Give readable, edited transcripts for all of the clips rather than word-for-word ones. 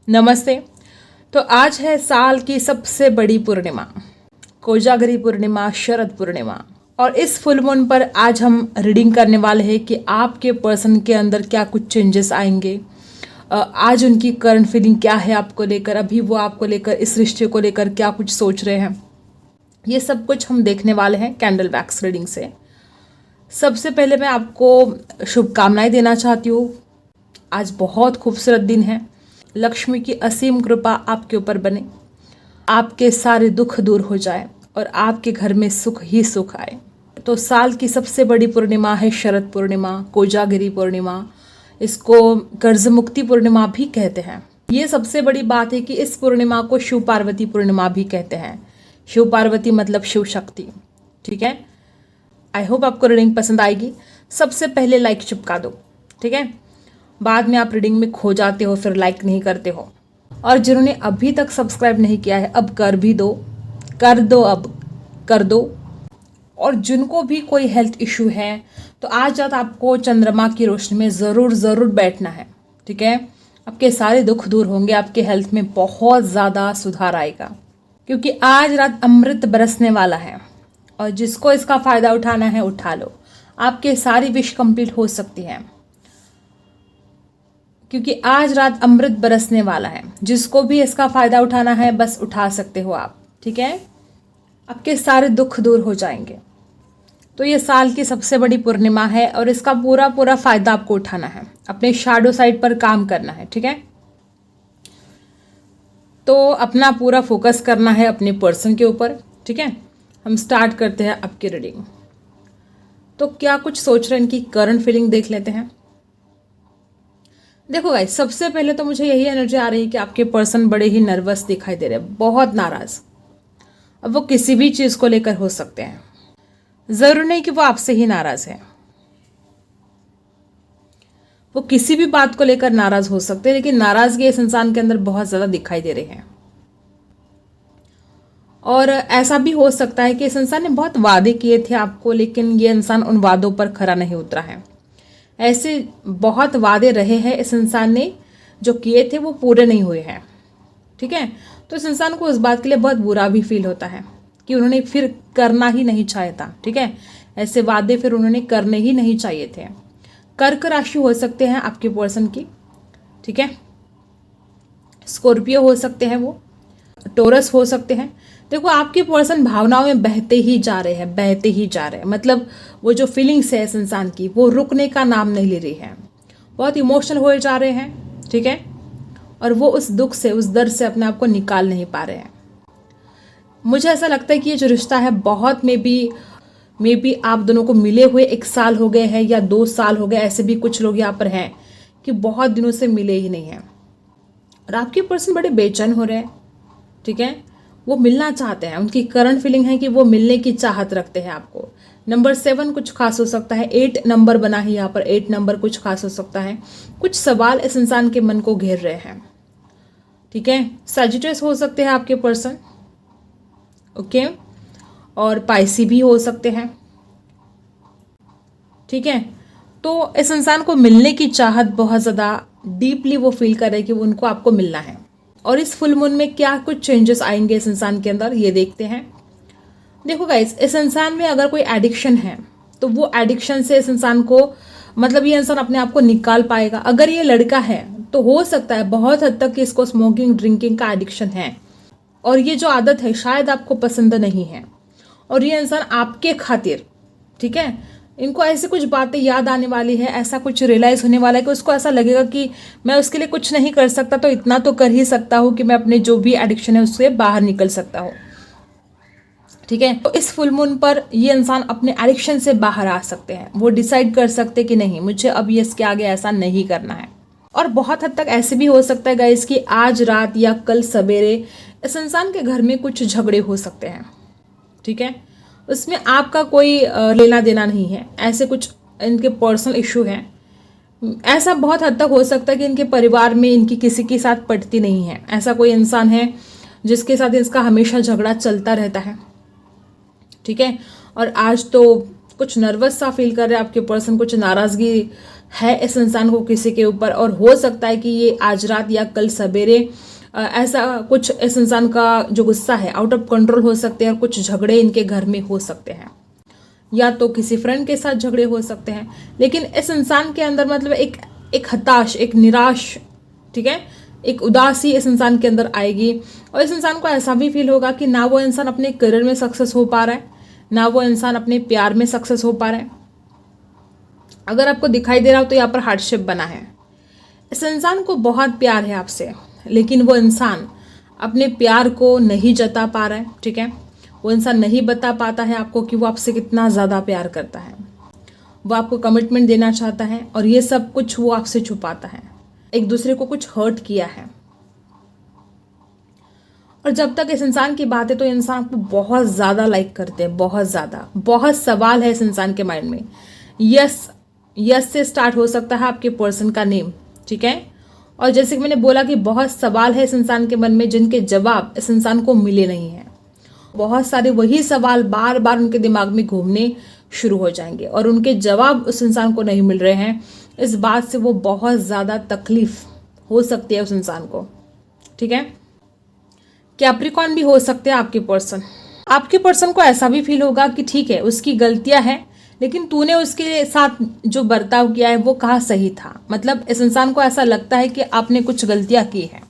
नमस्ते। तो आज है साल की सबसे बड़ी पूर्णिमा, कोजागरी पूर्णिमा, शरद पूर्णिमा। और इस फुल मून पर आज हम रीडिंग करने वाले हैं कि आपके पर्सन के अंदर क्या कुछ चेंजेस आएंगे। आज उनकी करंट फीलिंग क्या है आपको लेकर, अभी वो आपको लेकर, इस रिश्ते को लेकर क्या कुछ सोच रहे हैं। ये सब कुछ हम देखने वाले हैं कैंडल वैक्स रीडिंग से। सबसे पहले मैं आपको शुभकामनाएं देना चाहती हूँ। आज बहुत खूबसूरत दिन है। लक्ष्मी की असीम कृपा आपके ऊपर बने, आपके सारे दुख दूर हो जाए और आपके घर में सुख ही सुख आए। तो साल की सबसे बड़ी पूर्णिमा है शरद पूर्णिमा, कोजागिरी पूर्णिमा। इसको कर्ज मुक्ति पूर्णिमा भी कहते हैं। ये सबसे बड़ी बात है कि इस पूर्णिमा को शिव पार्वती पूर्णिमा भी कहते हैं। शिव पार्वती मतलब शिव शक्ति। ठीक है, आई होप आपको रीडिंग पसंद आएगी। सबसे पहले लाइक चिपका दो, ठीक है। बाद में आप रीडिंग में खो जाते हो, फिर लाइक नहीं करते हो। और जिन्होंने अभी तक सब्सक्राइब नहीं किया है, अब कर भी दो, कर दो, अब कर दो। और जिनको भी कोई हेल्थ इशू है, तो आज रात आपको चंद्रमा की रोशनी में ज़रूर बैठना है, ठीक है। आपके सारे दुख दूर होंगे, आपके हेल्थ में बहुत ज़्यादा सुधार आएगा, क्योंकि आज रात अमृत बरसने वाला है। और जिसको इसका फ़ायदा उठाना है उठा लो। आपके सारी विश कंप्लीट हो सकती है, क्योंकि आज रात अमृत बरसने वाला है। जिसको भी इसका फ़ायदा उठाना है बस उठा सकते हो आप, ठीक है। आपके सारे दुख दूर हो जाएंगे। तो ये साल की सबसे बड़ी पूर्णिमा है और इसका पूरा फ़ायदा आपको उठाना है। अपने शैडो साइड पर काम करना है, ठीक है। तो अपना पूरा फोकस करना है अपने पर्सन के ऊपर, ठीक है। हम स्टार्ट करते हैं आपकी रीडिंग। तो क्या कुछ सोच रहे हैं, इनकी करंट फीलिंग देख लेते हैं। देखो गाइस, सबसे पहले तो मुझे यही एनर्जी आ रही है कि आपके पर्सन बड़े ही नर्वस दिखाई दे रहे हैं, बहुत नाराज। अब वो किसी भी चीज़ को लेकर हो सकते हैं, ज़रूर नहीं कि वो आपसे ही नाराज है। वो किसी भी बात को लेकर नाराज हो सकते हैं, लेकिन नाराजगी इस इंसान के अंदर बहुत ज़्यादा दिखाई दे रही है। और ऐसा भी हो सकता है कि इस इंसान ने बहुत वादे किए थे आपको, लेकिन ये इंसान उन वादों पर खरा नहीं उतरा है। ऐसे बहुत वादे रहे हैं इस इंसान ने, जो किए थे वो पूरे नहीं हुए हैं, ठीक है। तो इस इंसान को इस बात के लिए बहुत बुरा भी फील होता है कि उन्होंने फिर करना ही नहीं चाहिए था, ठीक है। ऐसे वादे फिर उन्होंने करने ही नहीं चाहिए थे। कर्क राशि हो सकते हैं आपके पर्सन की, ठीक है। स्कॉर्पियो हो सकते हैं, वो टोरस हो सकते हैं। देखो, आपके पर्सन भावनाओं में बहते ही जा रहे हैं। मतलब वो जो फीलिंग्स है इस इंसान की, वो रुकने का नाम नहीं ले रही है। बहुत इमोशनल हो जा रहे हैं, ठीक है। और वो उस दुख से, उस दर्द से अपने आप को निकाल नहीं पा रहे हैं। मुझे ऐसा लगता है कि ये जो रिश्ता है, बहुत मे बी आप दोनों को मिले हुए 1 साल हो गए हैं या 2 साल हो गए। ऐसे भी कुछ लोग यहाँ पर हैं कि बहुत दिनों से मिले ही नहीं हैं। और आपके पर्सन बड़े बेचैन हो रहे हैं, ठीक है। वो मिलना चाहते हैं, उनकी करंट फीलिंग है कि वो मिलने की चाहत रखते हैं आपको। नंबर 7 कुछ खास हो सकता है। 8 नंबर बना है यहाँ पर, 8 नंबर कुछ खास हो सकता है। कुछ सवाल इस इंसान के मन को घेर रहे हैं, ठीक है। सजिटेरियस हो सकते हैं आपके पर्सन, ओके। और पाइसी भी हो सकते हैं, ठीक है। तो इस इंसान को मिलने की चाहत बहुत ज़्यादा डीपली वो फील कर रहे हैं कि उनको आपको मिलना है। और इस फुल मून में क्या कुछ चेंजेस आएंगे इस इंसान के अंदर, ये देखते हैं। देखो गाइस, इस इंसान में अगर कोई एडिक्शन है तो वो एडिक्शन से इस इंसान को, मतलब ये इंसान अपने आप को निकाल पाएगा। अगर ये लड़का है तो हो सकता है बहुत हद तक कि इसको स्मोकिंग, ड्रिंकिंग का एडिक्शन है। और ये जो आदत है शायद आपको पसंद नहीं है। और ये इंसान आपके खातिर, ठीक है, इनको ऐसी कुछ बातें याद आने वाली है, ऐसा कुछ रियलाइज होने वाला है कि उसको ऐसा लगेगा कि मैं उसके लिए कुछ नहीं कर सकता, तो इतना तो कर ही सकता हूँ कि मैं अपने जो भी एडिक्शन है उससे बाहर निकल सकता हूँ, ठीक है। तो इस फुल मून पर ये इंसान अपने एडिक्शन से बाहर आ सकते हैं। वो डिसाइड कर सकते कि नहीं, मुझे अब ये इसके आगे ऐसा नहीं करना है। और बहुत हद तक ऐसे भी हो सकता है गाइस कि आज रात या कल सवेरे इस इंसान के घर में कुछ झगड़े हो सकते हैं, ठीक है। उसमें आपका कोई लेना देना नहीं है। ऐसे कुछ इनके पर्सनल इशू हैं। ऐसा बहुत हद तक हो सकता है कि इनके परिवार में इनकी किसी के साथ पटती नहीं है। ऐसा कोई इंसान है जिसके साथ इसका हमेशा झगड़ा चलता रहता है, ठीक है। और आज तो कुछ नर्वस सा फील कर रहे हैं आपके पर्सन, कुछ नाराज़गी है इस इंसान को किसी के ऊपर, और हो सकता है कि ये आज रात या कल सवेरे ऐसा कुछ इस इंसान का जो गुस्सा है आउट ऑफ कंट्रोल हो सकते हैं, और कुछ झगड़े इनके घर में हो सकते हैं, या तो किसी फ्रेंड के साथ झगड़े हो सकते हैं। लेकिन इस इंसान के अंदर मतलब एक हताश, एक निराश, ठीक है, एक उदासी इस इंसान के अंदर आएगी। और इस इंसान को ऐसा भी फील होगा कि ना वो इंसान अपने करियर में सक्सेस हो पा रहा है, ना वो इंसान अपने प्यार में सक्सेस हो पा रहा है। अगर आपको दिखाई दे रहा हो तो यहाँ पर हार्डशिप बना है। इस इंसान को बहुत प्यार है आपसे, लेकिन वो इंसान अपने प्यार को नहीं जता पा रहा है, ठीक है। वो इंसान नहीं बता पाता है आपको कि वो आपसे कितना ज़्यादा प्यार करता है। वो आपको कमिटमेंट देना चाहता है, और ये सब कुछ वो आपसे छुपाता है। एक दूसरे को कुछ हर्ट किया है, और जब तक इस इंसान की बात है तो इंसान आपको बहुत ज़्यादा लाइक करते हैं, बहुत ज़्यादा। बहुत सवाल है इस इंसान के माइंड में। यस से स्टार्ट हो सकता है आपके पर्सन का नेम, ठीक है। और जैसे कि मैंने बोला कि बहुत सवाल है इस इंसान के मन में, जिनके जवाब इस इंसान को मिले नहीं हैं। बहुत सारे वही सवाल बार बार उनके दिमाग में घूमने शुरू हो जाएंगे, और उनके जवाब उस इंसान को नहीं मिल रहे हैं। इस बात से वो बहुत ज़्यादा तकलीफ हो सकती है उस इंसान को, ठीक है। कैप्रिकॉर्न भी हो सकते हैं आपके पर्सन। आपके पर्सन को ऐसा भी फील होगा कि ठीक है, उसकी गलतियां हैं, लेकिन तूने उसके साथ जो बर्ताव किया है वो कहाँ सही था। मतलब इस इंसान को ऐसा लगता है कि आपने कुछ गलतियां की हैं,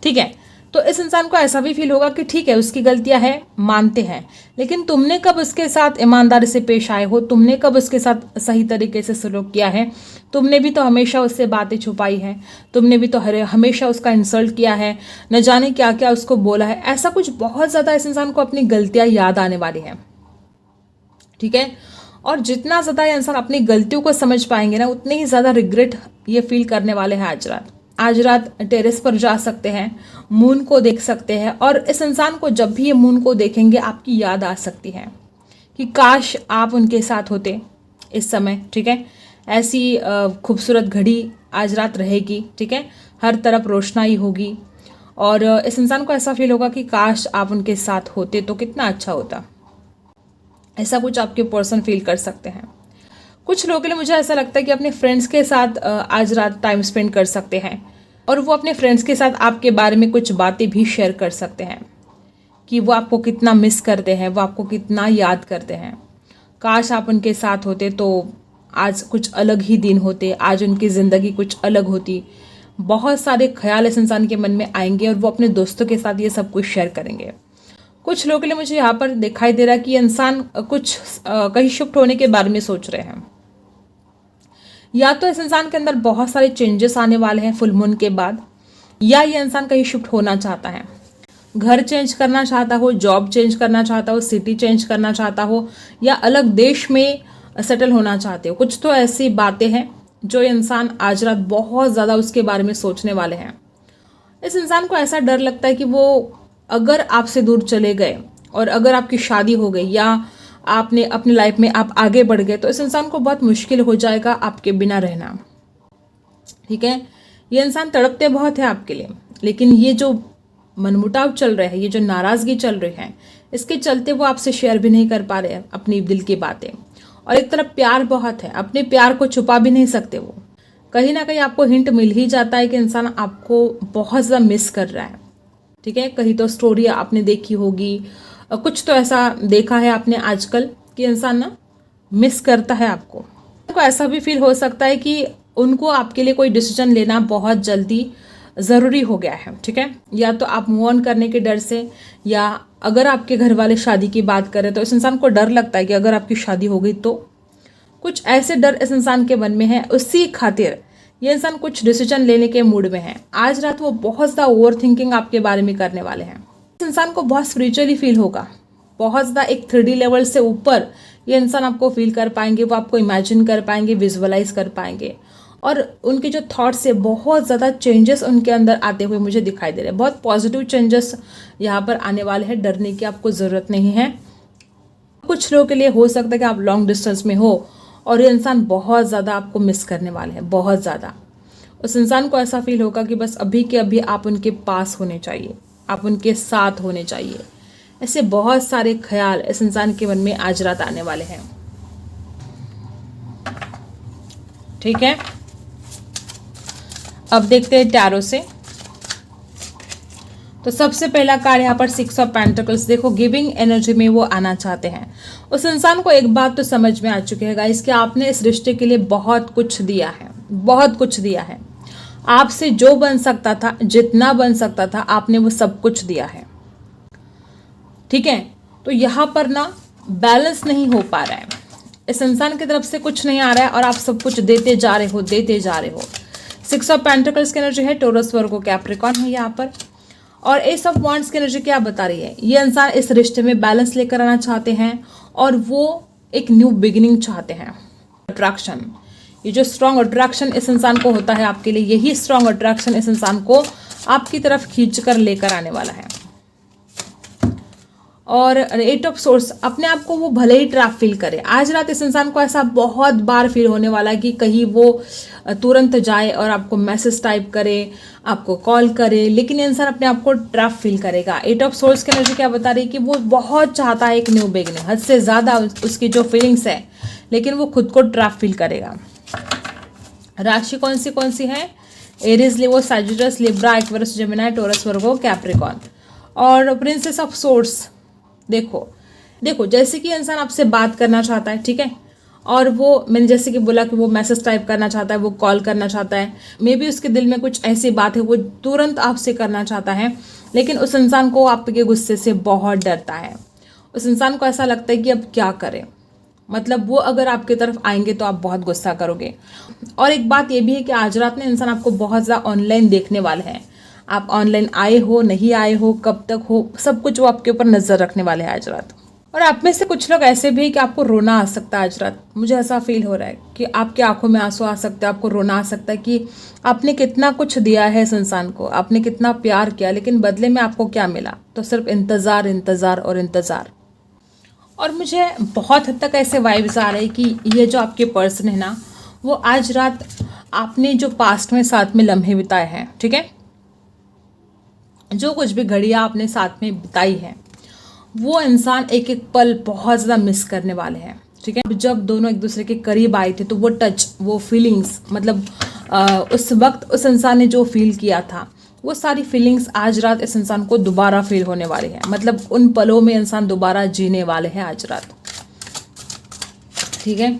ठीक है। तो इस इंसान को ऐसा भी फील होगा कि ठीक है, उसकी गलतियां हैं, मानते हैं, लेकिन तुमने कब उसके साथ ईमानदारी से पेश आए हो, तुमने कब उसके साथ सही तरीके से सलूक किया है। तुमने भी तो हमेशा उससे बातें छुपाई हैं, तुमने भी तो हमेशा उसका इंसल्ट किया है, न जाने क्या क्या उसको बोला है। ऐसा कुछ बहुत ज़्यादा इस इंसान को अपनी गलतियां याद आने वाली हैं, ठीक है। और जितना ज़्यादा ये इंसान अपनी गलतियों को समझ पाएंगे ना, उतने ही ज़्यादा रिग्रेट ये फील करने वाले हैं आज रात। आज रात टेरेस पर जा सकते हैं, मून को देख सकते हैं, और इस इंसान को जब भी ये मून को देखेंगे आपकी याद आ सकती है कि काश आप उनके साथ होते इस समय, ठीक है। ऐसी खूबसूरत घड़ी आज रात रहेगी, ठीक है। हर तरफ रोशनाई होगी, और इस इंसान को ऐसा फील होगा कि काश आप उनके साथ होते तो कितना अच्छा होता। ऐसा कुछ आपके पर्सन फील कर सकते हैं। कुछ लोगों के लिए मुझे ऐसा लगता है कि अपने फ्रेंड्स के साथ आज रात टाइम स्पेंड कर सकते हैं, और वो अपने फ्रेंड्स के साथ आपके बारे में कुछ बातें भी शेयर कर सकते हैं कि वो आपको कितना मिस करते हैं, वो आपको कितना याद करते हैं। काश आप उनके साथ होते तो आज कुछ अलग ही दिन होते, आज उनकी ज़िंदगी कुछ अलग होती। बहुत सारे ख्याल इस इंसान के मन में आएंगे, और वो अपने दोस्तों के साथ ये सब कुछ शेयर करेंगे। कुछ लोगों के लिए मुझे यहाँ पर दिखाई दे रहा है कि इंसान कुछ कहीं शिफ्ट होने के बारे में सोच रहे हैं, या तो इस इंसान के अंदर बहुत सारे चेंजेस आने वाले हैं फुल मून के बाद, या ये इंसान कहीं शिफ्ट होना चाहता है, घर चेंज करना चाहता हो, जॉब चेंज करना चाहता हो, सिटी चेंज करना चाहता हो, या अलग देश में सेटल होना चाहते हो। कुछ तो ऐसी बातें हैं जो इंसान आज रात बहुत ज़्यादा उसके बारे में सोचने वाले हैं। इस इंसान को ऐसा डर लगता है कि वो अगर आपसे दूर चले गए, और अगर आपकी शादी हो गई, या आपने अपनी लाइफ में आप आगे बढ़ गए, तो इस इंसान को बहुत मुश्किल हो जाएगा आपके बिना रहना, ठीक है। ये इंसान तड़पते बहुत है आपके लिए, लेकिन ये जो मनमुटाव चल रहे हैं, ये जो नाराज़गी चल रही है, इसके चलते वो आपसे शेयर भी नहीं कर पा रहे हैं अपनी दिल की बातें। और एक तरफ प्यार बहुत है, अपने प्यार को छुपा भी नहीं सकते वो। कहीं ना कहीं आपको हिंट मिल ही जाता है कि इंसान आपको बहुत ज़्यादा मिस कर रहा है, ठीक है। कहीं तो स्टोरी आपने देखी होगी, कुछ तो ऐसा देखा है आपने आजकल कि इंसान ना मिस करता है आपको। ऐसा भी फील हो सकता है कि उनको आपके लिए कोई डिसीजन लेना बहुत जल्दी ज़रूरी हो गया है, ठीक है। या तो आप मूव ऑन करने के डर से, या अगर आपके घर वाले शादी की बात करें तो इस इंसान को डर लगता है कि अगर आपकी शादी हो गई तो। कुछ ऐसे डर इस इंसान के मन में है, उसी खातिर ये इंसान कुछ डिसीजन लेने के मूड में है। आज रात वो बहुत ज़्यादा ओवर थिंकिंग आपके बारे में करने वाले हैं। इस इंसान को बहुत स्पिरिचुअली फील होगा, बहुत ज़्यादा एक 3D लेवल से ऊपर ये इंसान आपको फील कर पाएंगे, वो आपको इमेजिन कर पाएंगे, विजुअलाइज कर पाएंगे। और उनके जो थॉट्स से बहुत ज़्यादा चेंजेस उनके अंदर आते हुए मुझे दिखाई दे रहे हैं। बहुत पॉजिटिव चेंजेस यहाँ पर आने वाले हैं, डरने की आपको ज़रूरत नहीं है। कुछ लोगों के लिए हो सकता है कि आप लॉन्ग डिस्टेंस में हो और ये इंसान बहुत ज़्यादा आपको मिस करने वाले हैं, बहुत ज़्यादा। उस इंसान को ऐसा फील होगा कि बस अभी के अभी आप उनके पास होने चाहिए, आप उनके साथ होने चाहिए। ऐसे बहुत सारे ख्याल इस इंसान के मन में आज रात आने वाले हैं, ठीक है। अब देखते हैं टैरो से। तो सबसे पहला कार्ड यहाँ पर 6 ऑफ पेंटिकल्स। देखो गिविंग एनर्जी में वो आना चाहते हैं। उस इंसान को एक बात तो समझ में आ चुकी है गाइस कि आपने इस रिश्ते के लिए बहुत कुछ दिया है, बहुत कुछ दिया है। आपसे जो बन सकता था, जितना बन सकता था, आपने वो सब कुछ दिया है। ठीक है, तो यहाँ पर ना बैलेंस नहीं हो पा रहा है, इस इंसान की तरफ से कुछ नहीं आ रहा है और आप सब कुछ देते जा रहे हो, देते जा रहे हो। 6 ऑफ पेंटिकल्स की एनर्जी है, टोरस, वर्गो, कैप्रिकॉर्न है यहाँ पर। और एस ऑफ वांड्स की एनर्जी क्या बता रही है? ये इंसान इस रिश्ते में बैलेंस लेकर आना चाहते हैं और वो एक न्यू बिगिनिंग चाहते हैं। अट्रैक्शन, ये जो स्ट्रॉन्ग अट्रैक्शन इस इंसान को होता है आपके लिए, यही स्ट्रॉन्ग अट्रैक्शन इस इंसान को आपकी तरफ खींच कर लेकर आने वाला है। और 8 ऑफ सोर्स, अपने आप को वो भले ही ट्रैप फील करे। आज रात इस इंसान को ऐसा बहुत बार फील होने वाला है कि कहीं वो तुरंत जाए और आपको मैसेज टाइप करे, आपको कॉल करे, लेकिन ये इंसान अपने आप को ट्रैप फील करेगा। 8 ऑफ सोर्स की एनर्जी क्या बता रही है कि वो बहुत चाहता है एक न्यू बिगिनिंग, हद से ज़्यादा उसकी जो फीलिंग्स है, लेकिन वो खुद को ट्रैप फील करेगा। राशि कौन सी है? एरीज, लियो, सैजिटस, लिब्रा, एक्वेरियस, जेमिनी, टोरस, वर्गो, कैप्रिकॉर्न। और प्रिंसेस ऑफ सोर्स, देखो जैसे कि इंसान आपसे बात करना चाहता है, ठीक है, और वो मैंने जैसे कि बोला कि वो मैसेज टाइप करना चाहता है, वो कॉल करना चाहता है, मे बी उसके दिल में कुछ ऐसी बात है वो तुरंत आपसे करना चाहता है, लेकिन उस इंसान को आपके गुस्से से बहुत डरता है। उस इंसान को ऐसा लगता है कि अब क्या करें, मतलब वो अगर आपकी तरफ आएंगे तो आप बहुत गुस्सा करोगे। और एक बात ये भी है कि आज रात में इंसान आपको बहुत ज़्यादा ऑनलाइन देखने वाले हैं। आप ऑनलाइन आए हो, नहीं आए हो, कब तक हो, सब कुछ वो आपके ऊपर नज़र रखने वाले हैं आज रात। और आप में से कुछ लोग ऐसे भी हैं कि आपको रोना आ सकता है आज रात। मुझे ऐसा फील हो रहा है कि आपकी आंखों में आंसू आ सकते हैं, आपको रोना आ सकता है कि आपने कितना कुछ दिया है इस इंसान को, आपने कितना प्यार किया, लेकिन बदले में आपको क्या मिला? तो सिर्फ इंतज़ार, इंतज़ार और इंतज़ार। और मुझे बहुत हद तक ऐसे वाइब्स आ रहे हैं कि ये जो आपके पर्सन है ना, वो आज रात आपने जो पास्ट में साथ में लम्हे बिताए हैं, ठीक है, जो कुछ भी घड़ियाँ आपने साथ में बिताई है, वो इंसान एक एक पल बहुत ज़्यादा मिस करने वाले हैं। ठीक है, जब दोनों एक दूसरे के करीब आए थे तो वो टच, वो फीलिंग्स, मतलब उस वक्त उस इंसान ने जो फील किया था, वो सारी फीलिंग्स आज रात इस इंसान को दोबारा फील होने वाली है। मतलब उन पलों में इंसान दोबारा जीने वाले हैं आज रात। ठीक है,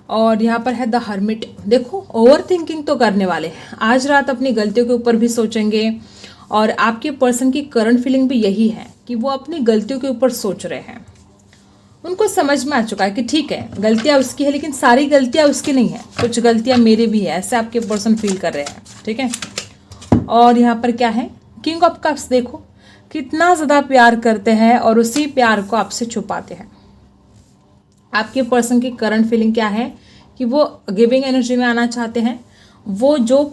और यहाँ पर है द हर्मिट। देखो ओवर थिंकिंग तो करने वाले हैं आज रात, अपनी गलतियों के ऊपर भी सोचेंगे। और आपके पर्सन की करंट फीलिंग भी यही है कि वो अपनी गलतियों के ऊपर सोच रहे हैं। उनको समझ में आ चुका है कि ठीक है, गलतियाँ उसकी है, लेकिन सारी गलतियाँ उसकी नहीं है, कुछ गलतियाँ मेरी भी है, ऐसे आपके पर्सन फील कर रहे हैं। ठीक है, और यहाँ पर क्या है? King of cups. देखो कितना ज़्यादा प्यार करते हैं और उसी प्यार को आपसे छुपाते हैं। आपके पर्सन की करंट फीलिंग क्या है कि वो गिविंग एनर्जी में आना चाहते हैं। वो जो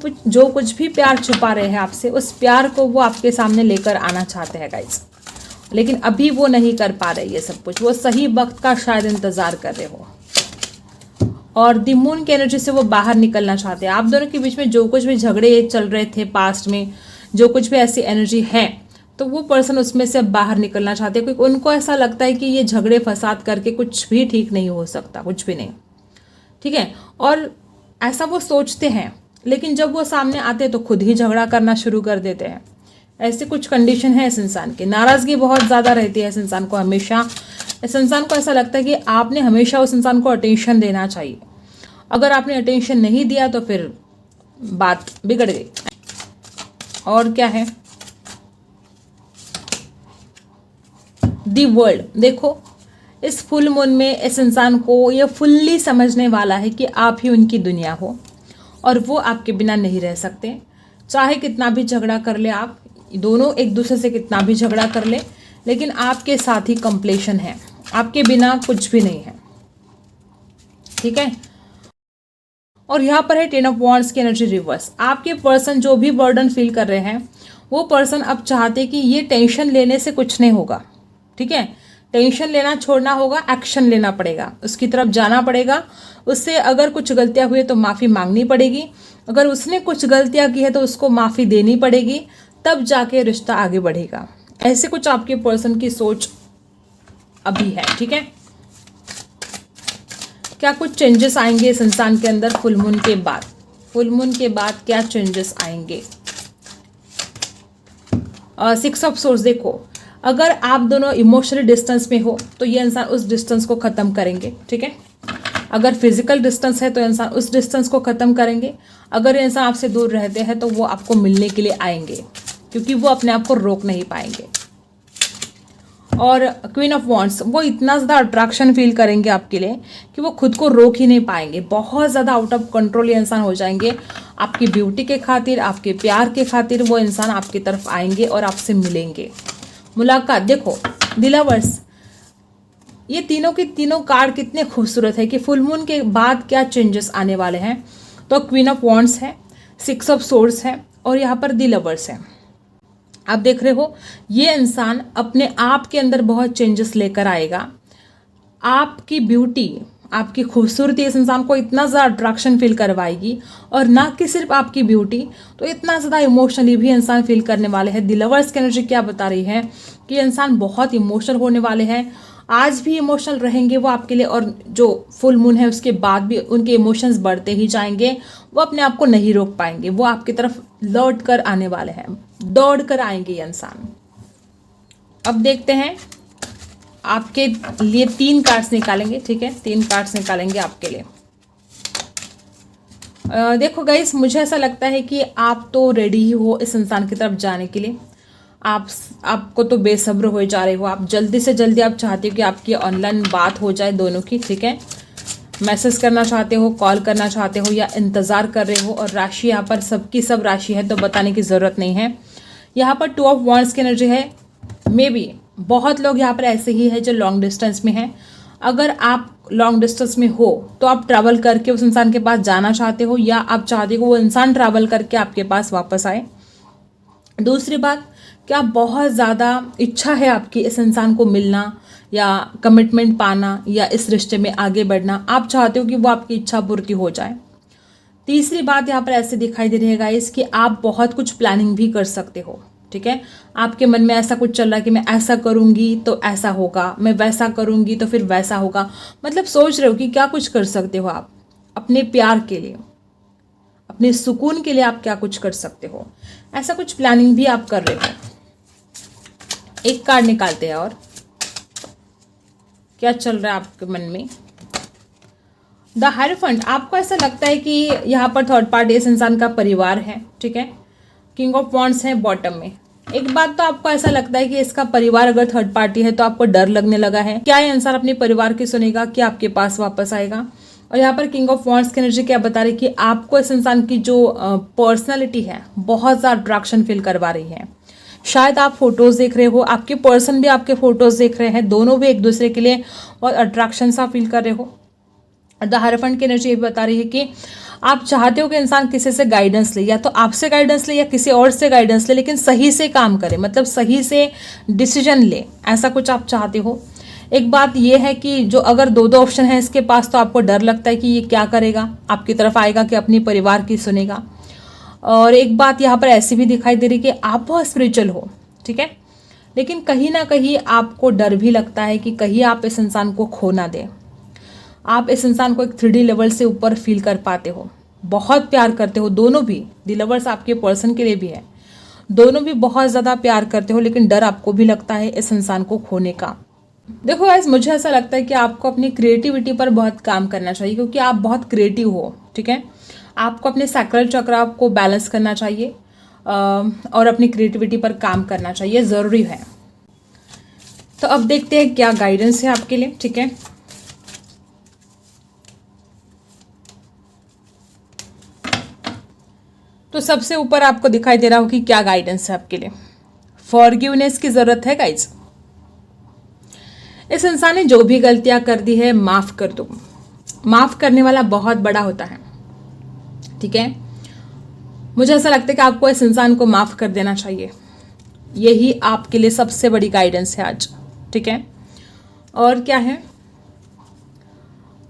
कुछ भी प्यार छुपा रहे हैं आपसे, उस प्यार को वो आपके सामने लेकर आना चाहते हैं गाइस, लेकिन अभी वो नहीं कर पा रहे ये सब कुछ। वो सही वक्त का शायद इंतज़ार कर रहे हो। और द मून की एनर्जी से वो बाहर निकलना चाहते हैं। आप दोनों के बीच में जो कुछ भी झगड़े चल रहे थे पास्ट में, जो कुछ भी ऐसी एनर्जी है, तो वो पर्सन उसमें से बाहर निकलना चाहते हैं, क्योंकि उनको ऐसा लगता है कि ये झगड़े फसाद करके कुछ भी ठीक नहीं हो सकता, कुछ भी नहीं। ठीक है, और ऐसा वो सोचते हैं, लेकिन जब वो सामने आते हैं तो खुद ही झगड़ा करना शुरू कर देते हैं। ऐसे कुछ कंडीशन है इस इंसान की। नाराज़गी बहुत ज़्यादा रहती है इस इंसान को हमेशा। इस इंसान को ऐसा लगता है कि आपने हमेशा उस इंसान को अटेंशन देना चाहिए। अगर आपने अटेंशन नहीं दिया तो फिर बात बिगड़ गई। और क्या है? The world. देखो इस फुल मून में इस इंसान को ये फुल्ली समझने वाला है कि आप ही उनकी दुनिया हो और वो आपके बिना नहीं रह सकते। चाहे कितना भी झगड़ा कर ले, आप दोनों एक दूसरे से कितना भी झगड़ा कर ले, लेकिन आपके साथ ही कंप्लीशन है, आपके बिना कुछ भी नहीं है। ठीक है, और यहाँ पर है 10 ऑफ वॉन्ड्स की एनर्जी रिवर्स। आपके पर्सन जो भी बर्डन फील कर रहे हैं, वो पर्सन अब चाहते कि ये टेंशन लेने से कुछ नहीं होगा। ठीक है, टेंशन लेना छोड़ना होगा, एक्शन लेना पड़ेगा, उसकी तरफ जाना पड़ेगा। उससे अगर कुछ गलतियां हुई तो माफ़ी मांगनी पड़ेगी, अगर उसने कुछ गलतियां की है तो उसको माफ़ी देनी पड़ेगी, तब जाके रिश्ता आगे बढ़ेगा। ऐसे कुछ आपके पर्सन की सोच अभी है। ठीक है, क्या कुछ चेंजेस आएंगे इस इंसान के अंदर फुल मून के बाद? फुल मून के बाद क्या चेंजेस आएंगे। 6 ऑफ सोर्स, देखो अगर आप दोनों इमोशनली डिस्टेंस में हो तो ये इंसान उस डिस्टेंस को ख़त्म करेंगे, ठीक है। अगर फिजिकल डिस्टेंस है तो इंसान उस डिस्टेंस को ख़त्म करेंगे। अगर इंसान आपसे दूर रहते हैं तो वो आपको मिलने के लिए आएंगे, क्योंकि वो अपने आप को रोक नहीं पाएंगे। और क्वीन ऑफ वॉन्ड्स, वो इतना ज़्यादा अट्रैक्शन फील करेंगे आपके लिए कि वो खुद को रोक ही नहीं पाएंगे। बहुत ज़्यादा आउट ऑफ कंट्रोल ये इंसान हो जाएंगे। आपकी ब्यूटी के खातिर, आपके प्यार के खातिर वो इंसान आपकी तरफ आएंगे और आपसे मिलेंगे। मुलाकात, देखो द लवर्स, ये तीनों के तीनों कार्ड कितने खूबसूरत है कि फुल मून के बाद क्या चेंजेस आने वाले हैं। तो क्वीन ऑफ वॉन्ड्स है, 6 ऑफ सोर्ड्स है और यहाँ पर द लवर्स है। आप देख रहे हो ये इंसान अपने आप के अंदर बहुत चेंजेस लेकर आएगा। आपकी ब्यूटी, आपकी खूबसूरती इस इंसान को इतना ज़्यादा अट्रैक्शन फील करवाएगी, और ना कि सिर्फ आपकी ब्यूटी, तो इतना ज़्यादा इमोशनली भी इंसान फील करने वाले हैं। द लवर्स की एनर्जी क्या बता रही है कि इंसान बहुत इमोशनल होने वाले हैं। आज भी इमोशनल रहेंगे वो आपके लिए, और जो फुल मून है उसके बाद भी उनके इमोशंस बढ़ते ही जाएंगे। वो अपने आप को नहीं रोक पाएंगे, वो आपकी तरफ लौट कर आने वाले हैं, दौड़ कर आएंगे ये इंसान। अब देखते हैं आपके लिए 3 कार्ड्स निकालेंगे, ठीक है, 3 कार्ड्स निकालेंगे आपके लिए। देखो गाइस, मुझे ऐसा लगता है कि आप तो रेडी ही हो इस इंसान की तरफ जाने के लिए। आपको तो बेसब्र हो जा रहे हो, आप जल्दी से जल्दी आप चाहते हो कि आपकी ऑनलाइन बात हो जाए दोनों की, ठीक है। मैसेज करना चाहते हो, कॉल करना चाहते हो, या इंतज़ार कर रहे हो। और राशि यहाँ पर सबकी सब राशि है तो बताने की ज़रूरत नहीं है। यहाँ पर 2 ऑफ वॉन्ड्स की एनर्जी है। मे बी बहुत लोग यहाँ पर ऐसे ही है जो लॉन्ग डिस्टेंस में है। अगर आप लॉन्ग डिस्टेंस में हो तो आप ट्रैवल करके उस इंसान के पास जाना चाहते हो, या आप चाहते हो वो इंसान ट्रैवल करके आपके पास वापस आए। दूसरी बात, क्या बहुत ज़्यादा इच्छा है आपकी इस इंसान को मिलना, या कमिटमेंट पाना, या इस रिश्ते में आगे बढ़ना। आप चाहते हो कि वो आपकी इच्छा पूर्ति हो जाए। तीसरी बात यहाँ पर ऐसे दिखाई दे रही है गाइस कि आप बहुत कुछ प्लानिंग भी कर सकते हो, ठीक है। आपके मन में ऐसा कुछ चल रहा है कि मैं ऐसा करूँगी तो ऐसा होगा, मैं वैसा करूँगी तो फिर वैसा होगा। मतलब सोच रहे हो कि क्या कुछ कर सकते हो आप अपने प्यार के लिए, अपने सुकून के लिए आप क्या कुछ कर सकते हो। ऐसा कुछ प्लानिंग भी आप कर रहे हो। एक कार्ड निकालते हैं, और क्या चल रहा है आपके मन में। द हायरफेंट, आपको ऐसा लगता है कि यहाँ पर थर्ड पार्टी इस इंसान का परिवार है, ठीक है। किंग ऑफ वॉन्ड्स है बॉटम में। एक बात तो आपको ऐसा लगता है कि इसका परिवार अगर थर्ड पार्टी है तो आपको डर लगने लगा है। क्या ये इंसान अपने परिवार की सुनेगा, कि आपके पास वापस आएगा। और यहाँ पर किंग ऑफ वॉन्ड्स की एनर्जी क्या बता रही है कि आपको इस इंसान की जो पर्सनैलिटी है बहुत ज़्यादा अट्रैक्शन फील करवा रही है। शायद आप फोटोज़ देख रहे हो, आपके पर्सन भी आपके फोटोज़ देख रहे हैं, दोनों भी एक दूसरे के लिए बहुत अट्रैक्शन सा फील कर रहे हो। द हायरफेंट की एनर्जी ये भी बता रही है कि आप चाहते हो कि इंसान किसी से गाइडेंस ले, या तो आपसे गाइडेंस ले या किसी और से गाइडेंस ले, लेकिन सही से काम करे, मतलब सही से डिसीजन ले, ऐसा कुछ आप चाहते हो। एक बात यह है कि जो अगर 2 ऑप्शन है इसके पास, तो आपको डर लगता है कि ये क्या करेगा, आपकी तरफ आएगा कि अपनी परिवार की सुनेगा। और एक बात यहाँ पर ऐसी भी दिखाई दे रही कि आप बहुत स्पिरिचुअल हो, ठीक है, लेकिन कहीं ना कहीं आपको डर भी लगता है कि कहीं आप इस इंसान को खो ना दें। आप इस इंसान को एक 3D लेवल से ऊपर फील कर पाते हो, बहुत प्यार करते हो दोनों भी। द लवर्स आपके पर्सन के लिए भी है, दोनों भी बहुत ज़्यादा प्यार करते हो, लेकिन डर आपको भी लगता है इस इंसान को खोने का। देखो गाइस, मुझे ऐसा लगता है कि आपको अपनी क्रिएटिविटी पर बहुत काम करना चाहिए, क्योंकि आप बहुत क्रिएटिव हो, ठीक है। आपको अपने सैक्रल चक्र को बैलेंस करना चाहिए और अपनी क्रिएटिविटी पर काम करना चाहिए, ज़रूरी है। तो अब देखते हैं क्या गाइडेंस है आपके लिए, ठीक है। तो सबसे ऊपर आपको दिखाई दे रहा हो कि क्या गाइडेंस है आपके लिए। फॉरगिवनेस की ज़रूरत है गाइज। इस इंसान ने जो भी गलतियां कर दी है माफ़ कर दो। माफ़ करने वाला बहुत बड़ा होता है, ठीक है। मुझे ऐसा लगता है कि आपको इस इंसान को माफ़ कर देना चाहिए। यही आपके लिए सबसे बड़ी गाइडेंस है आज, ठीक है। और क्या है,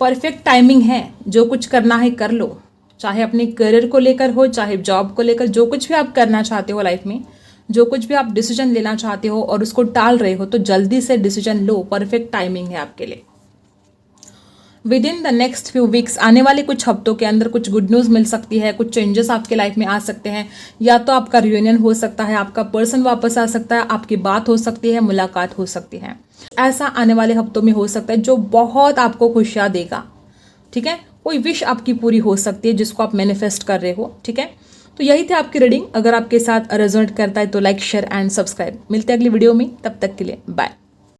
परफेक्ट टाइमिंग है, जो कुछ करना है कर लो, चाहे अपने करियर को लेकर हो, चाहे जॉब को लेकर, जो कुछ भी आप करना चाहते हो लाइफ में, जो कुछ भी आप डिसीजन लेना चाहते हो और उसको टाल रहे हो, तो जल्दी से डिसीजन लो, परफेक्ट टाइमिंग है आपके लिए। With in the next few weeks, आने वाले कुछ हफ्तों के अंदर कुछ गुड न्यूज़ मिल सकती है, कुछ चेंजेस आपके लाइफ में आ सकते हैं। या तो आपका रियूनियन हो सकता है, आपका पर्सन वापस आ सकता है, आपकी बात हो सकती है, मुलाकात हो सकती है। ऐसा आने वाले हफ्तों में हो सकता है जो बहुत आपको खुशियाँ देगा। ठीक है, कोई विश आपकी पूरी हो सकती है जिसको आप मैनिफेस्ट कर रहे हो। ठीक है, तो यही थी आपकी रीडिंग। अगर आपके साथ रेजोनेट करता है तो लाइक, शेयर एंड सब्सक्राइब। मिलते हैं अगली वीडियो में, तब तक के लिए बाय।